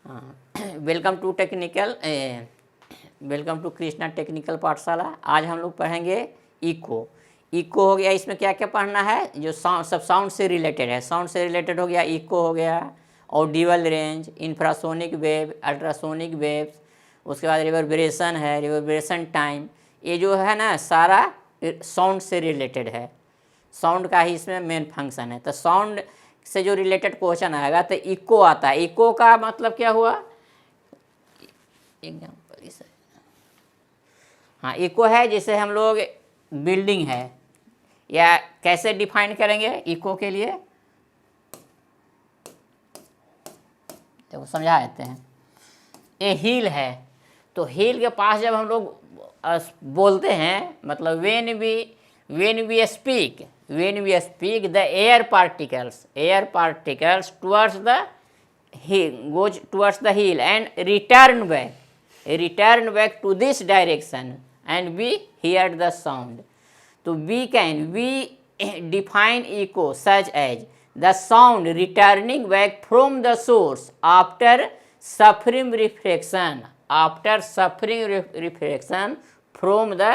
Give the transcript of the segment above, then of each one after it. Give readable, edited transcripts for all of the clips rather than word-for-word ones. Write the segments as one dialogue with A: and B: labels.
A: हाँ, welcome to Krishna technical पाठशाला। आज हम लोग पढ़ेंगे इको। इको हो गया, इसमें क्या क्या पढ़ना है, जो साउंड सब साउंड से रिलेटेड है। साउंड से रिलेटेड हो गया इको, हो गया audible range, infrasonic wave, ultrasonic waves, उसके बाद रिवर्बरेशन है, रिवर्बरेशन टाइम। ये जो है ना सारा साउंड से रिलेटेड है। साउंड का ही इसमें मेन फंक्शन है। तो साउंड से जो रिलेटेड क्वेश्चन आएगा तो इको आता है। इको का मतलब क्या हुआ, एग्जाम्पल इस, हाँ इको है जैसे हम लोग बिल्डिंग है, या कैसे डिफाइन करेंगे इको के लिए, देखो समझा देते हैं। ए हिल है, तो हिल के पास जब हम लोग बोलते हैं, मतलब when we speak the air particles towards the hill, goes towards the hill and return back to this direction and we hear the sound. So we define echo such as the sound returning back from the source after suffering reflection from the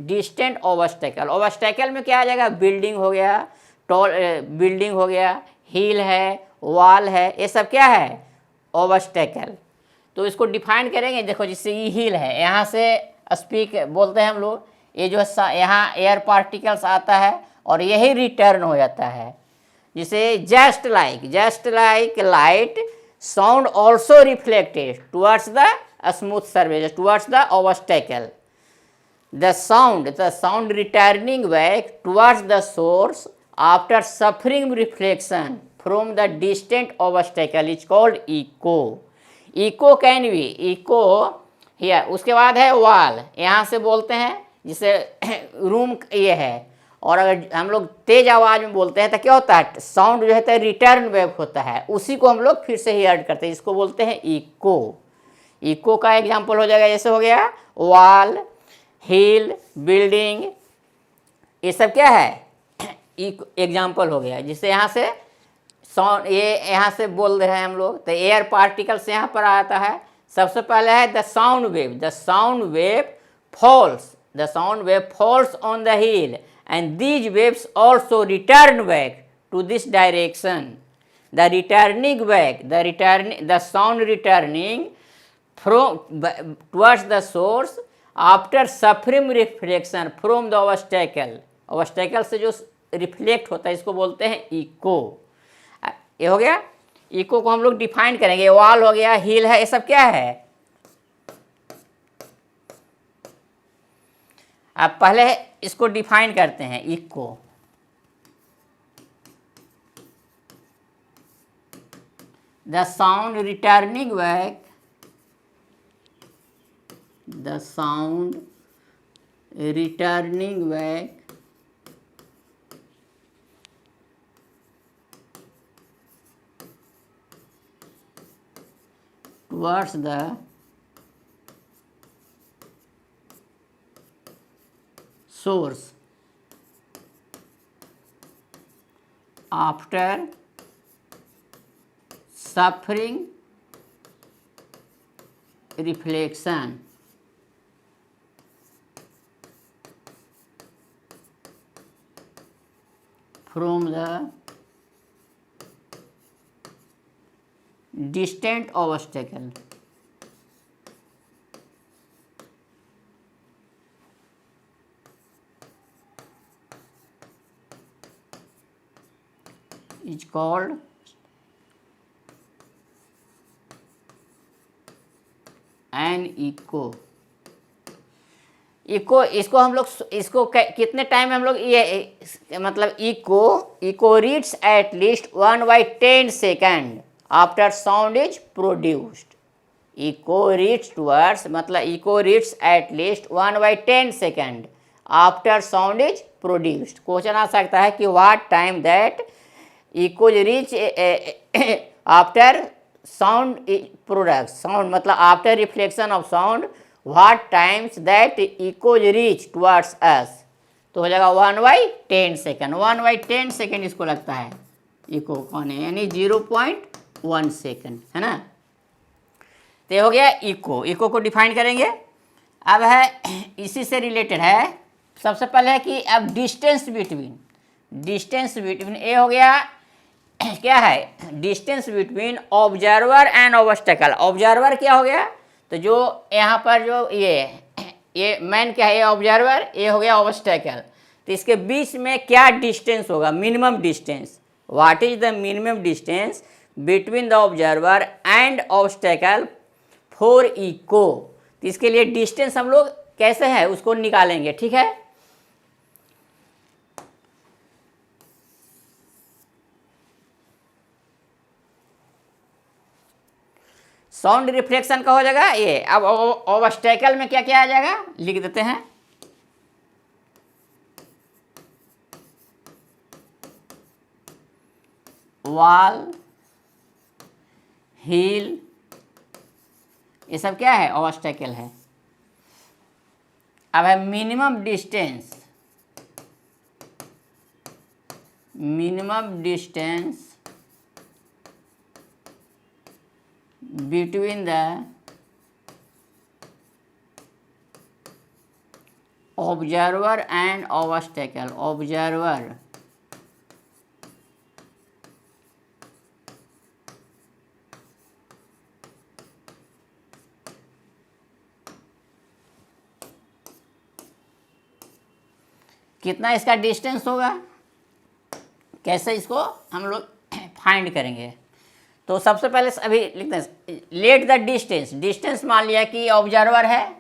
A: distant obstacle. Obstacle में क्या आ जाएगा, building हो गया, building हो गया, हिल है, wall है, ये सब क्या है ऑब्स्टेकल। तो इसको डिफाइन करेंगे। देखो जिससे ये हिल है, यहाँ से स्पीक बोलते हैं हम लोग, ये जो यहाँ एयर पार्टिकल्स आता है और यही रिटर्न हो जाता है। जिसे just like light sound also reflected towards the smooth surface towards the obstacle, the sound returning back towards the source after suffering reflection from the distant obstacle is called echo. Echo can be here. उसके बाद है wall, यहाँ से बोलते हैं जिसे room ये है। और अगर हम लोग तेज आवाज़ में बोलते हैं तो क्या होता है, साउंड जो है रिटर्न बैक होता है, उसी को हम लोग फिर से ही ऐड करते हैं, इसको बोलते हैं इको। इको का एग्जाम्पल हो जाएगा, जैसे हो गया वॉल, हिल, बिल्डिंग, ये सब क्या है एग्जाम्पल हो गया। जिससे यहाँ से साउंड, ये यहाँ से बोल रहे हैं हम लोग, तो एयर पार्टिकल्स यहाँ पर आता है। सबसे पहले है the sound wave falls on the hill and these waves also return back to this direction. The sound returning from towards the source after suffering reflection from the obstacle से जो reflect होता है, इसको बोलते हैं इको। ये हो गया। इको को हम लोग डिफाइन करेंगे। वॉल हो गया, हिल है, ये सब क्या है। अब पहले इसको डिफाइन करते हैं echo. The sound returning back towards the source after suffering reflection from the distant obstacle is called an echo. Eco, इसको हम लोग कितने टाइम में हम लोग ये मतलब echo reads at least 1/10 second after sound is produced. Echo reads at least 1/10 second after sound is produced. Question आ सकता है कि what time that echo reach after sound product, sound मतलब after reflection of sound, what times that echo reach towards us। तो हो जाएगा 1/10 second. 1/10 second इसको लगता है इको कौन है, यानी 0.1 सेकेंड, है ना। तो ये हो गया इको। इको को डिफाइन करेंगे। अब है इसी से रिलेटेड है, सबसे पहले है कि अब डिस्टेंस बिटवीन ए हो गया क्या है, distance between observer and obstacle. Observer क्या हो गया, तो जो यहाँ पर जो ये मैन क्या है, ये ऑब्जर्वर, ये हो गया ऑब्स्टेकल। तो इसके बीच में क्या डिस्टेंस होगा, minimum distance. What is the minimum distance between the observer and obstacle for echo. तो इसके लिए डिस्टेंस हम लोग कैसे है उसको निकालेंगे, ठीक है। साउंड रिफ्लेक्शन का हो जाएगा ये। अब ऑब्स्टेकल में क्या क्या आ जाएगा, लिख देते हैं। वॉल, हील, ये सब क्या है, ऑब्स्टेकल है। अब है minimum distance between the observer and obstacle. Observer कितना इसका डिस्टेंस होगा, कैसे इसको हम लोग फाइंड करेंगे। तो सबसे पहले अभी लिखते हैं, लेट द डिस्टेंस मान लिया कि ऑब्जर्वर है,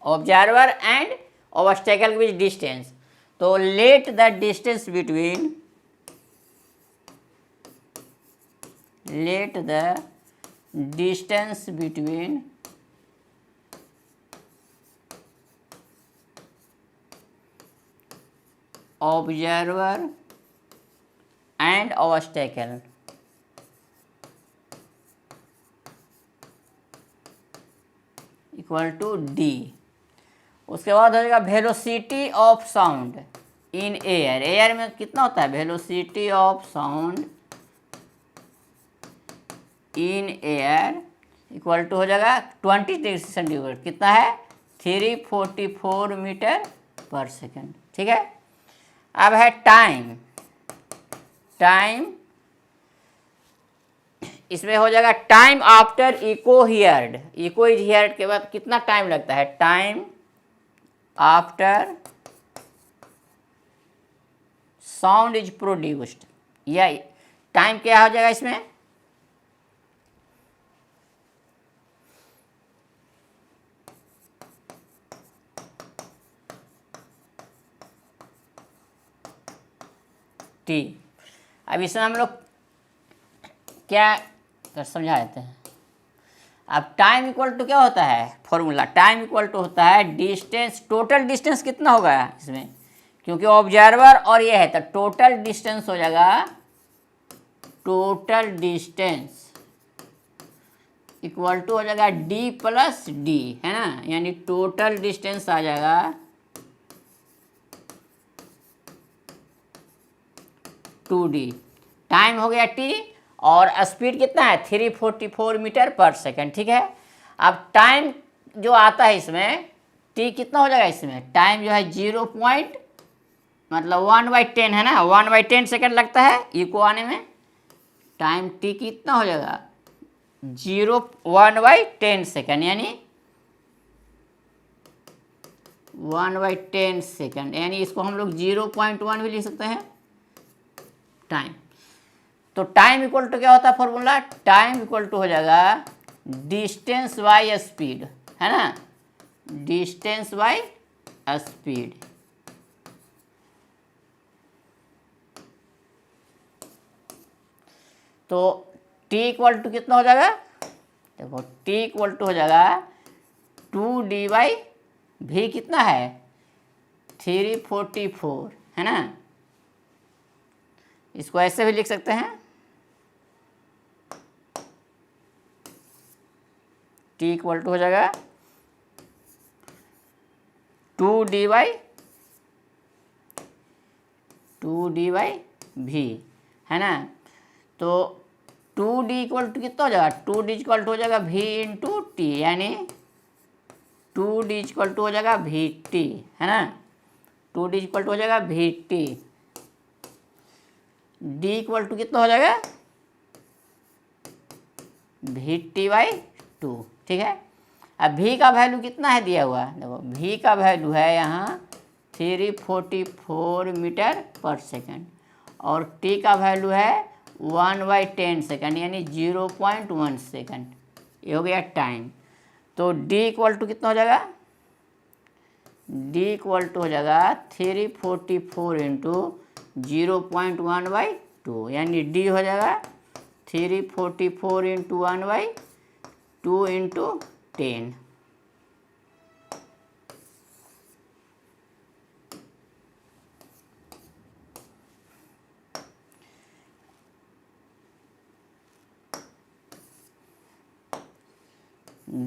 A: ऑब्जर्वर एंड ऑब्स्टेकल के बीच डिस्टेंस। तो let the distance between observer and obstacle equal to D. उसके बाद हो जाएगा velocity of sound in air. Air में कितना होता है, velocity of sound in air equal to हो जाएगा 20 डिग्री सेंटीग्रेड। कितना है, 344 मीटर पर सेकेंड, ठीक है। अब है टाइम इसमें हो जाएगा time after echo heard. Echo is heard के बाद कितना टाइम लगता है, time after sound is produced. या टाइम क्या हो जाएगा इसमें, टी। अब इसमें हम लोग क्या समझा देते हैं। अब टाइम इक्वल टू क्या होता है, फॉर्मूला, टाइम इक्वल टू होता है डिस्टेंस, टोटल डिस्टेंस कितना होगा इसमें, क्योंकि ऑब्जर्वर और ये है तो टोटल डिस्टेंस हो जाएगा, टोटल डिस्टेंस इक्वल टू हो जाएगा डी प्लस डी, है ना। यानी टोटल डिस्टेंस आ जाएगा 2D। टाइम हो गया टी और स्पीड कितना है, 344 मीटर पर सेकेंड, ठीक है। अब टाइम जो आता है इसमें, टी कितना हो जाएगा इसमें, टाइम जो है 0 मतलब 1/10 है ना, 1/10 सेकेंड लगता है इको आने में। टाइम टी कितना हो जाएगा 1/10 सेकेंड, यानी 1/10 सेकेंड, यानी इसको हम लोग 0.1 भी लिख सकते हैं टाइम। तो टाइम इक्वल टू क्या होता है फॉर्मूला, टाइम इक्वल टू हो जाएगा डिस्टेंस बाय स्पीड, है ना, डिस्टेंस बाय स्पीड। तो t इक्वल टू कितना हो जाएगा, देखो t इक्वल टू हो जाएगा 2D/v कितना है 344, है ना। इसको ऐसे भी लिख सकते हैं, t इक्वल टू हो जाएगा 2D/v, है ना। तो 2D इक्वल टू कितना हो जाएगा, 2D इक्वल टू हो जाएगा V इंटू टी, यानी 2D इक्वल टू हो जाएगा VT, है ना, 2D इक्वल टू हो जाएगा VT, D इक्वल टू कितना हो जाएगा VT/2, ठीक है। अब V का वैल्यू कितना है दिया हुआ, देखो V का वैल्यू है यहाँ 344 मीटर पर सेकेंड और T का वैल्यू है 1/10 सेकेंड, यानी 0.1 सेकेंड, ये हो गया टाइम। तो D इक्वल टू कितना हो जाएगा, D इक्वल टू हो जाएगा 344 इंटू 0.1/2, यानी D हो जाएगा 344 into 1/2 into 10।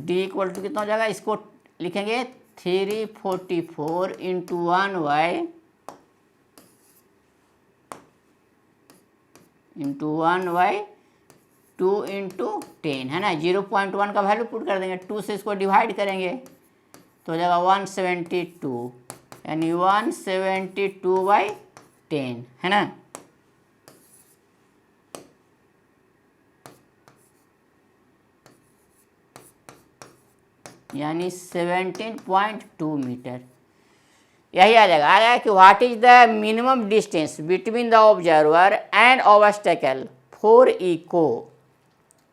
A: D equal to कितना हो जाएगा, इसको लिखेंगे 344 इंटू 1/2 इंटू 10, है ना, 0.1 का वैल्यू पुट कर देंगे, 2 से इसको डिवाइड करेंगे तो हो जाएगा 172, यानी 172/10, है ना। यानी 17.2 मीटर, यही आ जाएगा। कि what is the minimum distance between the observer and obstacle for echo,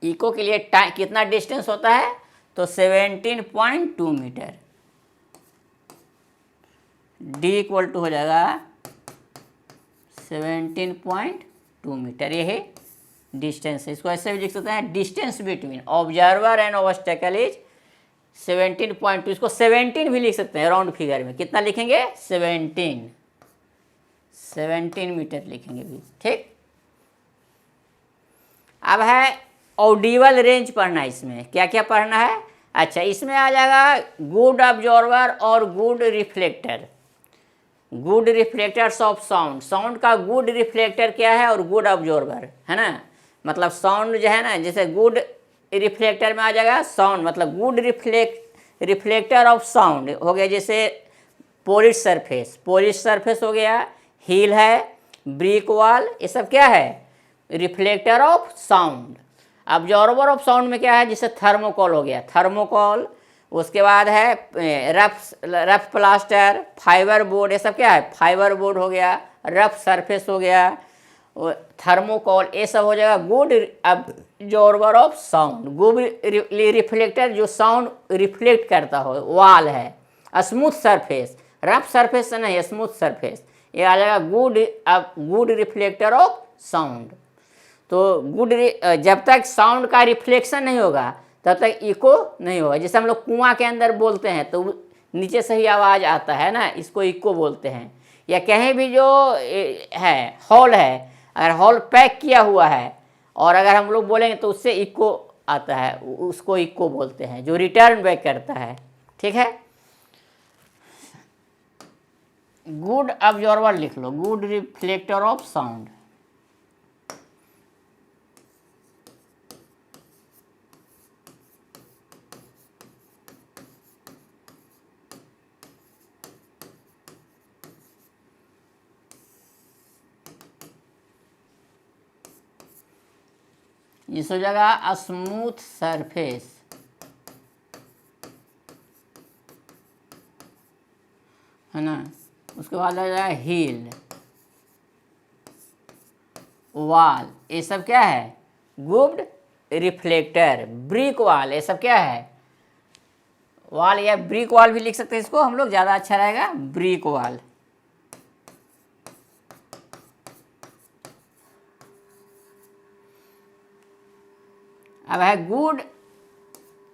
A: echo के लिए कितना डिस्टेंस होता है, तो 17.2 मीटर। डी इक्वल टू हो जाएगा 17.2 मीटर, यही डिस्टेंस है। इसको ऐसे भी लिख सकते हैं, distance between observer and obstacle is 17.2, इसको 17 भी लिख सकते हैं राउंड फिगर में, कितना लिखेंगे 17 मीटर लिखेंगे भी, ठीक। अब है ऑडिबल रेंज पढ़ना, इसमें क्या क्या पढ़ना है। अच्छा, इसमें आ जाएगा गुड ऑब्जर्वर और good reflector, good reflectors of sound, sound का गुड रिफ्लेक्टर क्या है और गुड ऑब्जर्वर, है ना, मतलब साउंड जो है ना, जैसे गुड रिफ्लेक्टर में आ जाएगा साउंड, मतलब गुड रिफ्लेक्टर ऑफ साउंड हो गया, जैसे पॉलिश सरफेस हो गया, हील है, ब्रिक वॉल, ये सब क्या है reflector of sound. Observer of sound में क्या है, जैसे थर्मोकॉल हो गया, थर्मोकॉल, उसके बाद है रफ प्लास्टर, फाइबर बोर्ड, ये सब क्या है फाइबर बोर्ड हो गया, रफ सरफेस हो गया, थर्मोकॉल, ये सब हो जाएगा good observer of sound. Good reflector जो साउंड रिफ्लेक्ट करता हो, वॉल है, स्मूथ सरफेस, रफ सरफेस से नहीं, स्मूथ सरफेस, ये आ जाएगा गुड रिफ्लेक्टर ऑफ साउंड। तो जब तक साउंड का रिफ्लेक्शन नहीं होगा तब तक इको नहीं होगा। जैसे हम लोग कुआं के अंदर बोलते हैं तो नीचे से ही आवाज़ आता है ना, इसको इको बोलते हैं। या कहीं भी जो है हॉल है, अगर हॉल पैक किया हुआ है और अगर हम लोग बोलेंगे तो उससे इको आता है, उसको इको बोलते हैं, जो रिटर्न बैक करता है, ठीक है। गुड ऑब्जर्वर लिख लो, गुड रिफ्लेक्टर ऑफ साउंड। इस हो जाएगा स्मूथ सरफेस, है ना, उसके बाद आ जाएगा हील, वॉल, ये सब क्या है गुड रिफ्लेक्टर। ब्रिक वॉल, ये सब क्या है वॉल, या ब्रिक वॉल भी लिख सकते हैं इसको हम लोग, ज़्यादा अच्छा रहेगा ब्रिक वॉल। अब है गुड,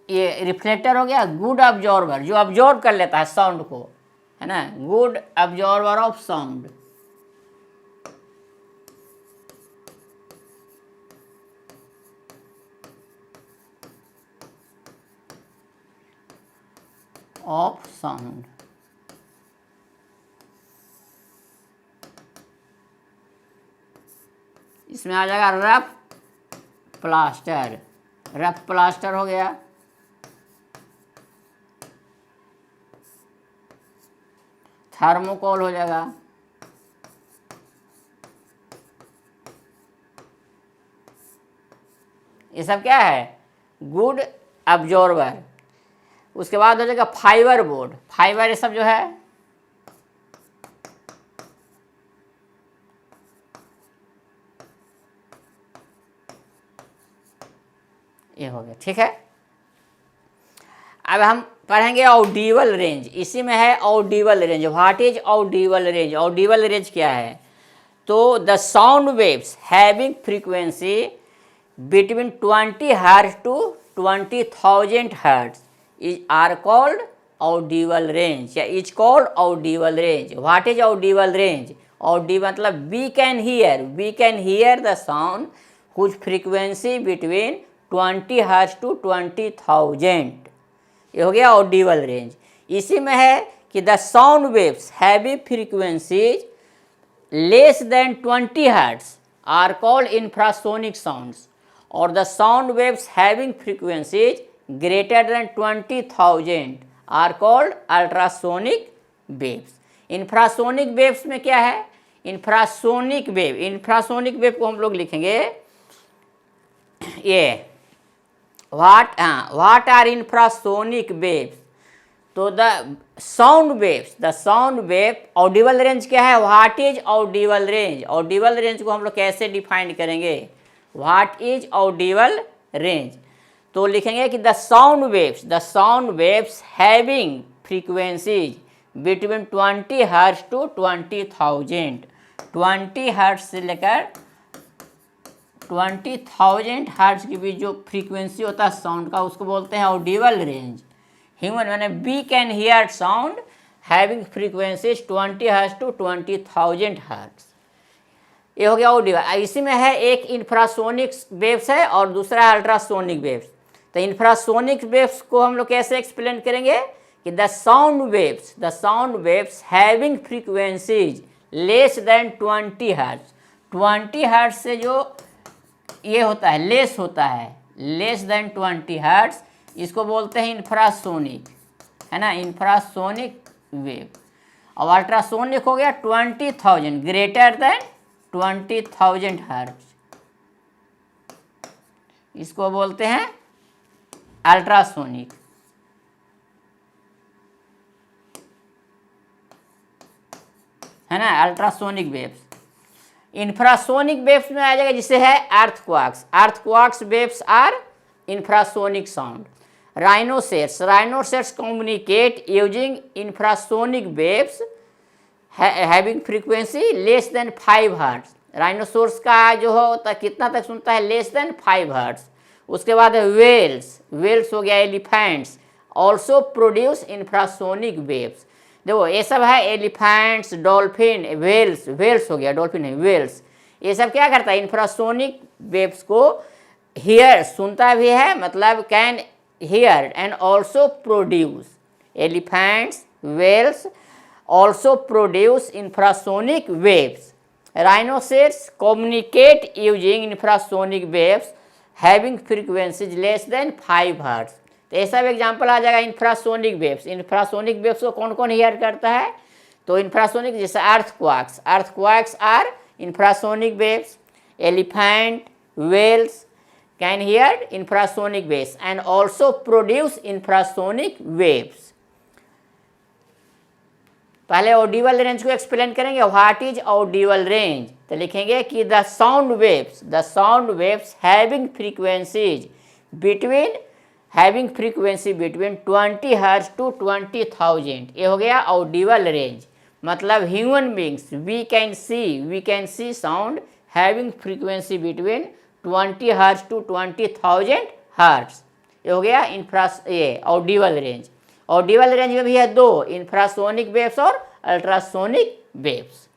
A: ये रिफ्लेक्टर हो गया, गुड ऑब्जर्वर जो ऑब्जर्व कर लेता है साउंड को, है ना, good observer of sound. Of sound, इसमें आ जाएगा रफ प्लास्टर, रफ प्लास्टर हो गया। थर्मोकोल हो जाएगा। ये सब क्या है? Good absorber. उसके बाद हो जाएगा फाइबर बोर्ड। फाइबर ये सब जो है ये हो गया, ठीक है। अब हम पढ़ेंगे ऑडिबल रेंज। इसी में है audible range. What is audible range? Audible range क्या है? तो the sound waves having frequency between 20 hertz to 20,000 hertz is are called audible range या is called audible range. What is audible range? Audible मतलब we can hear the sound whose frequency between 20 hertz to 20,000। ये हो गया audible range. इसी में है कि the sound waves heavy frequencies less than 20 hertz are called infrasonic sounds और the sound waves having frequencies greater than 20,000 are called ultrasonic waves. Infrasonic waves में क्या है? इंफ्रासोनिक वेव को हम लोग लिखेंगे ये व्हाट आर इंफ्रासोनिक वेव्स? तो the sound wave audible range क्या है? What is audible range? Audible range को हम लोग कैसे डिफाइन करेंगे? What is audible range? तो लिखेंगे कि the sound waves having frequencies between 20 hertz to 20,000। 20 hertz से लेकर 20,000 हर्ट्ज के बीच जो फ्रीक्वेंसी होता है साउंड का, उसको बोलते हैं ऑडिबल रेंज। ह्यूमन मैंने we can hear sound having frequencies 20 hertz to 20,000 hertz. ये हो गया ऑडिबल। इसी में है एक इंफ्रासोनिक वेव्स है और दूसरा अल्ट्रासोनिक वेव्स। तो इंफ्रासोनिक वेव्स को हम लोग कैसे एक्सप्लेन करेंगे कि the sound waves having frequencies less than 20 hertz. 20 hertz से जो ये होता है लेस देन 20 हर्ट्ज, इसको बोलते हैं इंफ्रासोनिक, है ना, इंफ्रासोनिक वेव। और अल्ट्रासोनिक हो गया 20,000 ग्रेटर देन 20,000 हर्ट्ज, इसको बोलते हैं अल्ट्रासोनिक, है ना, अल्ट्रासोनिक वेव्स। इंफ्रासोनिक वेव्स में आ जाएगा जिसे है earthquakes waves are infrasonic sound. Rhinoceroses communicate using infrasonic waves having frequency less than 5 hertz. Rhinoceros का जो होता कितना तक सुनता है? Less than 5 hertz. उसके बाद है वेल्स हो गया, elephants also produce infrasonic waves. देखो ये सब है एलिफेंट्स, डॉल्फिन, वेल्स हो गया, डॉल्फिन है, वेल्स। ये सब क्या करता है? इंफ्रासोनिक वेव्स को हियर सुनता भी है, मतलब can hear and also produce. Elephants, whales also produce infrasonic waves. Rhinoceroses communicate using infrasonic waves having frequencies less than 5 hertz. तो ये सब एग्जाम्पल आ जाएगा इंफ्रासोनिक वेव्स को कौन कौन हियर करता है? तो इंफ्रासोनिक जैसे earthquakes are infrasonic waves, elephant, whales can hear infrasonic waves and also produce infrasonic waves. पहले ऑडिबल रेंज को एक्सप्लेन करेंगे, व्हाट इज ऑडिबल रेंज? तो लिखेंगे कि the sound waves having frequency between 20 hertz to 20,000। ये हो गया ऑडिबल रेंज। मतलब human beings we can see sound having frequency between 20 hertz to 20,000 hertz. ये हो गया ये ऑडिबल रेंज। ऑडिबल रेंज में भी है दो, इंफ्रासोनिक वेव्स और अल्ट्रासोनिक वेव्स।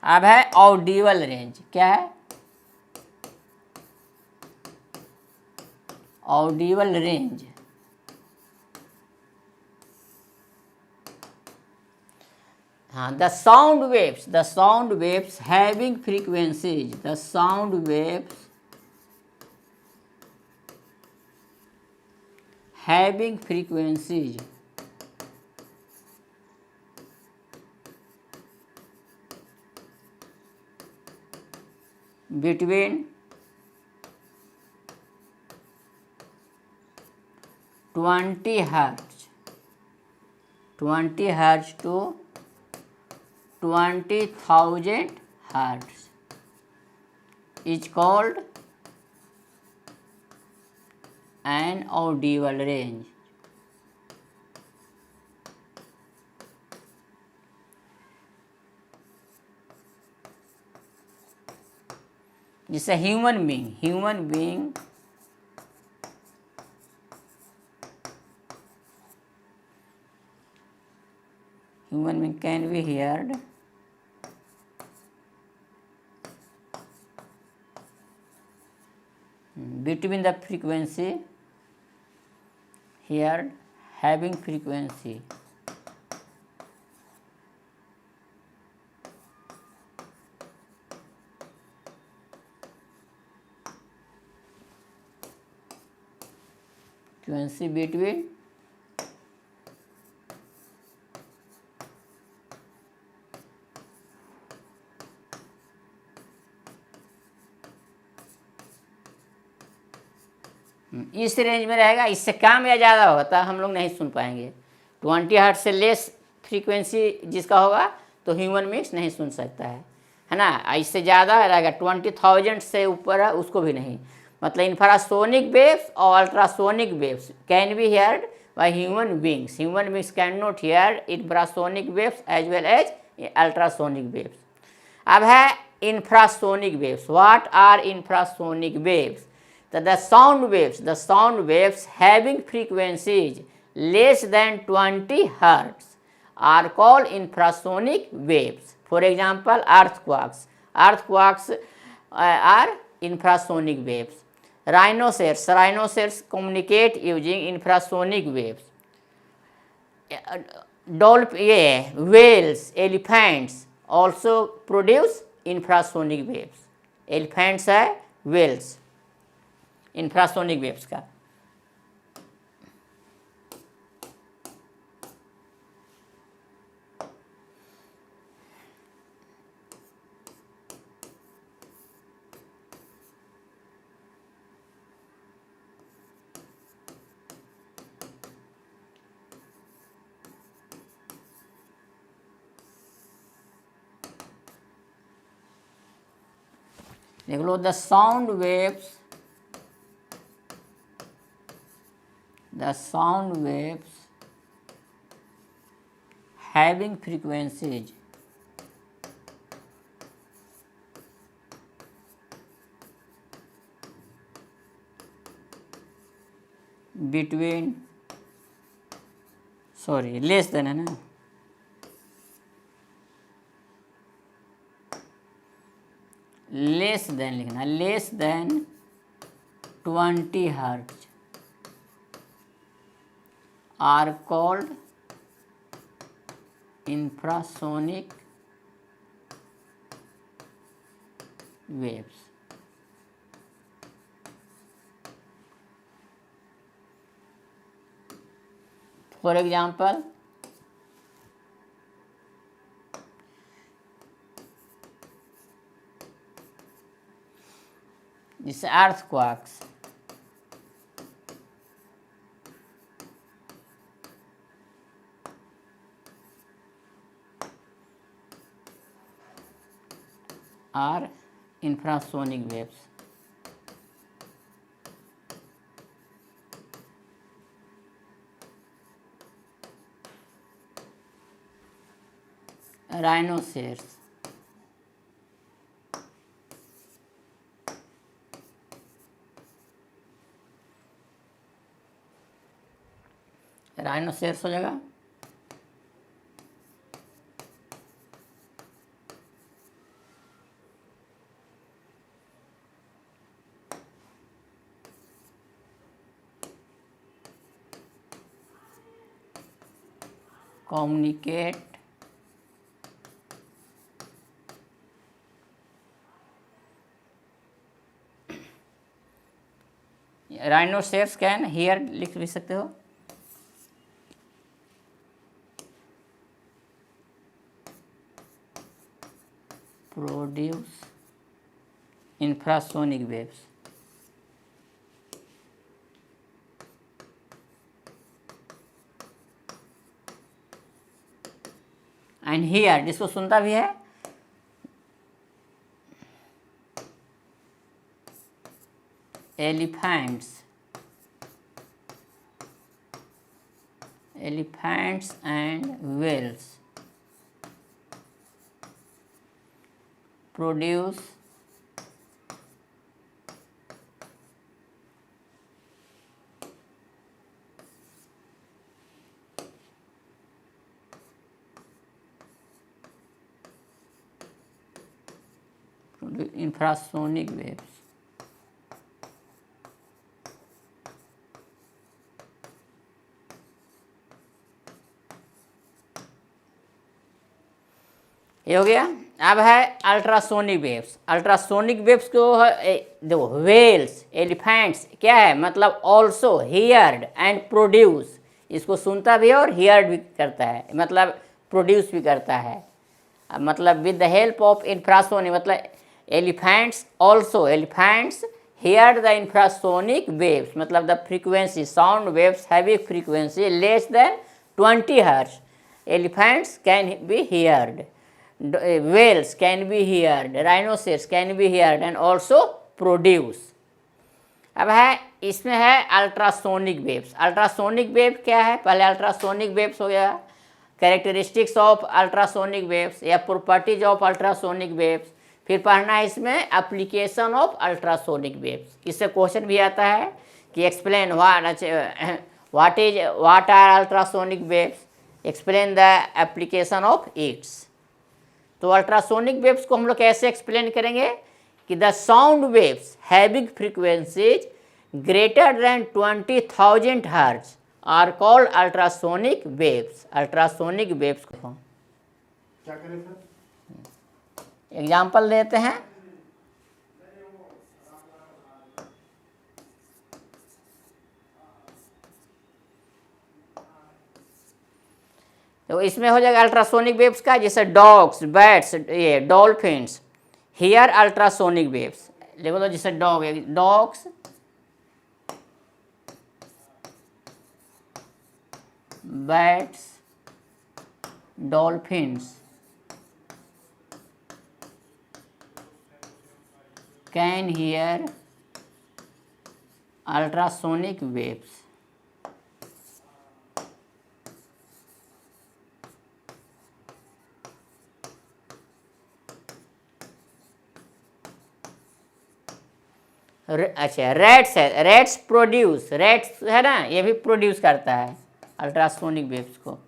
A: अब है ऑडिबल रेंज। क्या है ऑडिबल रेंज, हाँ, the sound waves having frequencies, the sound waves having frequencies between 20 hertz to 20,000 hertz is called an audible range. This is a human being can be heard between the frequency heard having frequency between इस range में रहेगा, इससे कम या ज़्यादा होगा तो हम लोग नहीं सुन पाएंगे। 20 हर्ट्ज से लेस फ्रीक्वेंसी जिसका होगा तो ह्यूमन बीइंग्स नहीं सुन सकता है ना। इससे ज़्यादा रहेगा 20,000 से ऊपर है उसको भी नहीं। मतलब इंफ्रासोनिक वेव्स और ultrasonic waves can be heard by human beings can not hear infrasonic waves as well as ultrasonic waves. अब है infrasonic waves. What are infrasonic waves? The sound waves having frequencies less than 20 hertz are called infrasonic waves. For example, earthquakes are infrasonic waves. Rhinoceros communicate using infrasonic waves. Whales, elephants also produce infrasonic waves. Elephants है whales infrasonic waves का। देख लो, the sound waves having frequencies less than है ना, लिखना, less than 20 hertz are called infrasonic waves. For example, this earthquakes are infrasonic waves. Rhinoceros हो जाएगा। communicate rhinoceros can hear, लिख भी सकते हो, produce infrasonic waves. And here जिसको सुनता भी है, elephants and whales produce infrasonic waves. ये हो गया। अब है अल्ट्रासोनिक वेव्स। अल्ट्रासोनिक वेव्स को देखो, वेल्स, एलिफेंट्स क्या है, मतलब ऑल्सो हियर्ड एंड प्रोड्यूस, इसको सुनता भी है और हियर्ड भी करता है, मतलब प्रोड्यूस भी करता है। मतलब with the help of infrasonic, मतलब elephants also, elephants hear the infrasonic waves, मतलब the frequency, sound waves having frequency less than 20 hertz, elephants can be heard, whales can be heard, rhinoceros can be heard and also produce. अब है इसमें है ultrasonic waves. Ultrasonic wave क्या है, पहले ultrasonic waves हो गया, कैरेक्टरिस्टिक्स ऑफ अल्ट्रासोनिक वेव्स या प्रॉपर्टीज ऑफ अल्ट्रासोनिक वेव्स। फिर पढ़ना है इसमें एप्लीकेशन ऑफ अल्ट्रासोनिक वेव्स। इससे क्वेश्चन भी आता है कि explain what are ultrasonic waves, explain the application of its. तो अल्ट्रासोनिक वेव्स को हम लोग कैसे एक्सप्लेन करेंगे कि the sound waves having frequencies greater than 20,000 hertz are called ultrasonic waves. Ultrasonic waves को क्या करें सर, एग्जाम्पल देते हैं। तो इसमें हो जाएगा अल्ट्रासोनिक वेव्स का, जैसे डॉग्स, बैट्स, ये डॉल्फिन्स हियर अल्ट्रासोनिक वेव्स। देखो तो जैसे डॉग है, dogs, bats, dolphins can hear ultrasonic waves. अच्छा, रेट्स है, रेट्स प्रोड्यूस, रेट्स है ना, ये भी प्रोड्यूस करता है अल्ट्रासोनिक वेव्स को।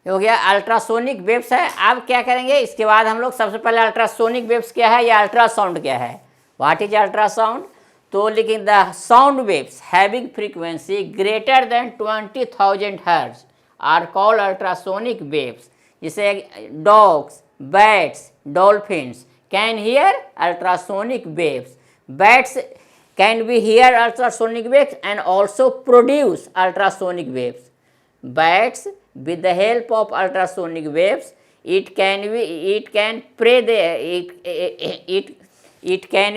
A: हो गया अल्ट्रासोनिक वेव्स है। अब क्या करेंगे इसके बाद हम लोग, सबसे पहले अल्ट्रासोनिक वेव्स क्या है या अल्ट्रासाउंड क्या है, व्हाट इज अल्ट्रासाउंड। तो लेकिन the sound waves having frequency greater than 20,000 hertz are called ultrasonic waves. जैसे dogs, bats, dolphins can hear ultrasonic waves, bats can be hear ultrasonic waves and also produce ultrasonic waves. Bats, with the help of ultrasonic waves, it can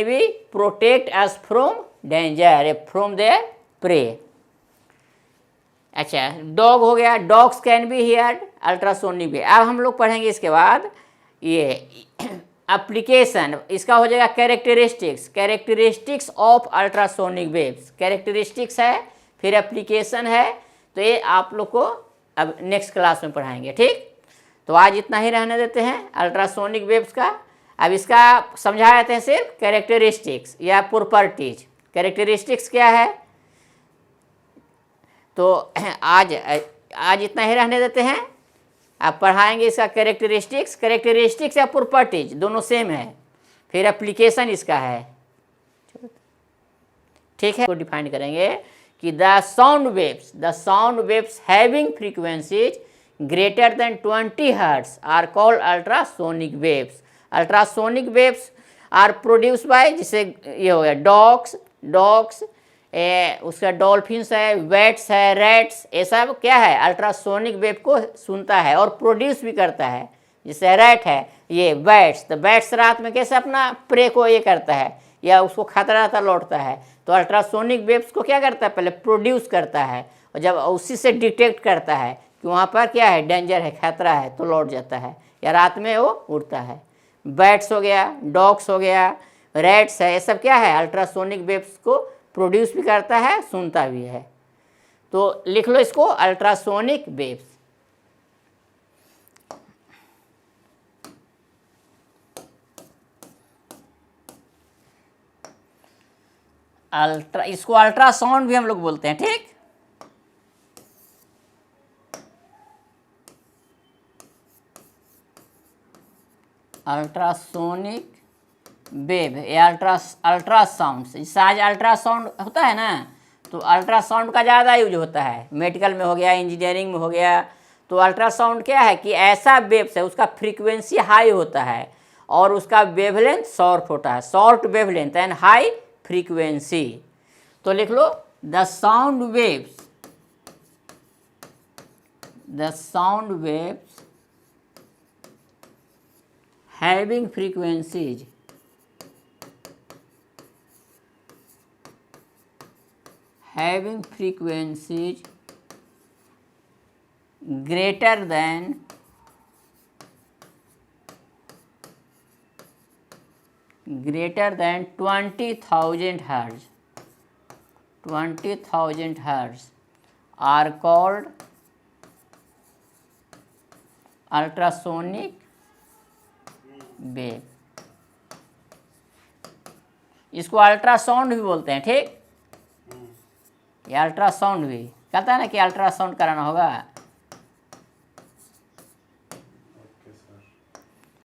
A: be protect us from danger, from their prey. अच्छा, dog हो गया, dogs can be heard ultrasonic wave. अब हम लोग पढ़ेंगे इसके बाद ये एप्लीकेशन, इसका हो जाएगा characteristics, characteristics of ultrasonic waves. Characteristics है, फिर एप्लीकेशन है, तो ये आप लोग को अब नेक्स्ट क्लास में पढ़ाएंगे, ठीक। तो आज इतना ही रहने देते हैं अल्ट्रासोनिक वेव्स का। अब इसका समझा देते हैं सिर्फ कैरेक्टरिस्टिक्स या प्रॉपर्टीज। कैरेक्टरिस्टिक्स क्या है, तो आज इतना ही रहने देते हैं। आप पढ़ाएंगे इसका कैरेक्टरिस्टिक्स या प्रॉपर्टीज दोनों सेम है, फिर एप्लीकेशन इसका है, ठीक है। को डिफाइन करेंगे कि the sound waves having frequencies greater than 20 hertz are called ultrasonic waves. Ultrasonic waves are produce by, जिसे ये हो गया डॉग्स, उसका डॉल्फिन्स है, वेट्स है, रैट्स, ये सब क्या है अल्ट्रासोनिक वेव को सुनता है और प्रोड्यूस भी करता है। जैसे रैट है, ये बैट्स, तो बैट्स रात में कैसे अपना प्रे को ये करता है या उसको खतरा आता लौटता है, तो अल्ट्रासोनिक वेव्स को क्या करता है पहले प्रोड्यूस करता है, और जब उसी से डिटेक्ट करता है कि वहाँ पर क्या है डेंजर है, खतरा है, तो लौट जाता है या रात में वो उड़ता है। बैट्स हो गया, डॉग्स हो गया, रैट्स है, ये सब क्या है अल्ट्रासोनिक वेव्स को प्रोड्यूस भी करता है, सुनता भी है। तो लिख लो इसको अल्ट्रासोनिक वेव्स। इसको अल्ट्रासाउंड भी हम लोग बोलते हैं, ठीक। अल्ट्रासोनिक वेव या अल्ट्रासाउंड, जैसे आज अल्ट्रासाउंड होता है ना, तो अल्ट्रासाउंड का ज़्यादा यूज होता है, मेडिकल में हो गया, इंजीनियरिंग में हो गया। तो अल्ट्रासाउंड क्या है कि ऐसा वेव्स है उसका फ्रीक्वेंसी हाई होता है और उसका वेवलेंथ शॉर्ट होता है, short wavelength and high frequency. तो लिख लो the sound waves having frequencies greater than 20,000 hertz are called ultrasonic wave. इसको अल्ट्रासाउंड भी बोलते हैं, ठीक। ये अल्ट्रासाउंड भी कहता है ना कि अल्ट्रासाउंड कराना होगा।